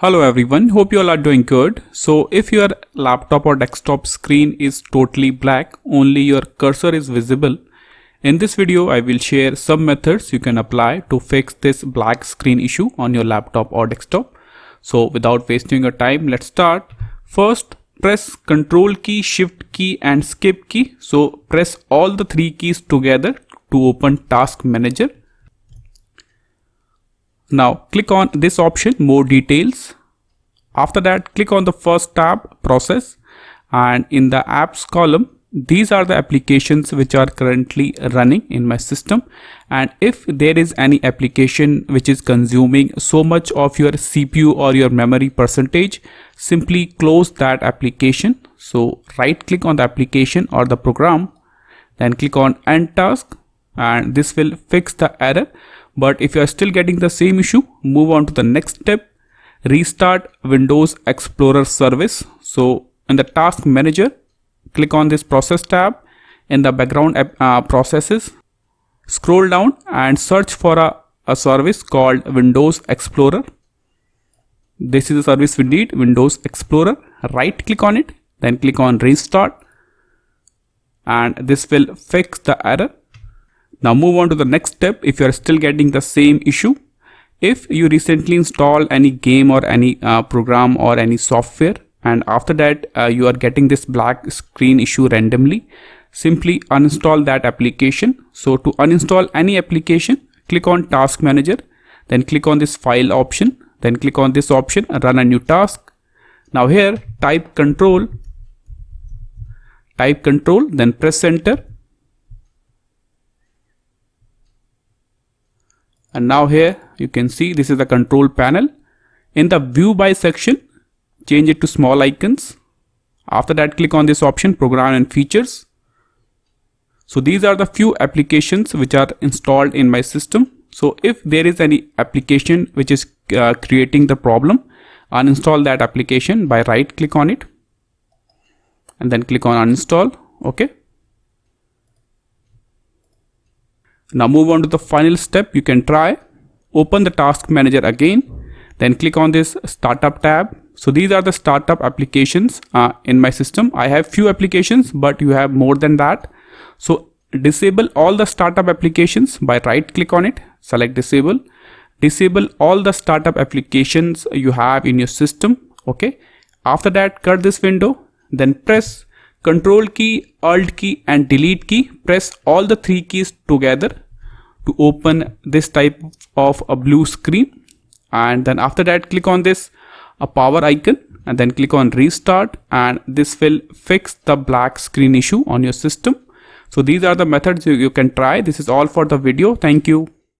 Hello everyone, hope you all are doing good. So if your laptop or desktop screen is totally black, only your cursor is visible. In this video, I will share some methods you can apply to fix this black screen issue on your laptop or desktop. So without wasting your time, let's start. First, press Ctrl key, Shift key and Skip key. So press all the three keys together to open Task Manager. Now click on this option, More Details. After that, click on the first tab, Process, and in the Apps column, these are the applications which are currently running in my system. And if there is any application which is consuming so much of your CPU or your memory percentage, simply close that application. So right click on the application or the program, then click on End Task, and this will fix the error. But if you are still getting the same issue, move on to the next step, restart Windows Explorer service. So in the Task Manager, click on this Process tab. In the background processes, scroll down and search for a service called Windows Explorer. This is the service we need, Windows Explorer. Right click on it, then click on Restart, and this will fix the error. Now move on to the next step if you are still getting the same issue. If you recently install any game or any program or any software, and after that you are getting this black screen issue randomly, simply uninstall that application. So to uninstall any application, click on Task Manager, then click on this File option, then click on this option, Run a New Task. Now here type Control, then press Enter. And now here you can see this is the control panel. In the View By section, change it to small icons. After that, click on this option, Program and Features. So these are the few applications which are installed in my system. So if there is any application which is creating the problem, uninstall that application by right click on it and then click on Uninstall. Okay. Now move on to the final step. You can try. Open the Task Manager again, then click on this Startup tab. So these are the startup applications in my system. I have few applications, but you have more than that. So disable all the startup applications by right click on it, select Disable. Disable all the startup applications you have in your system. Okay. After that, cut this window, then press Ctrl key, Alt key and Delete key. Press all the three keys together to open this type of a blue screen. And then after that, click on this power icon and then click on Restart, and this will fix the black screen issue on your system. So these are the methods you can try. This is all for the video. Thank you.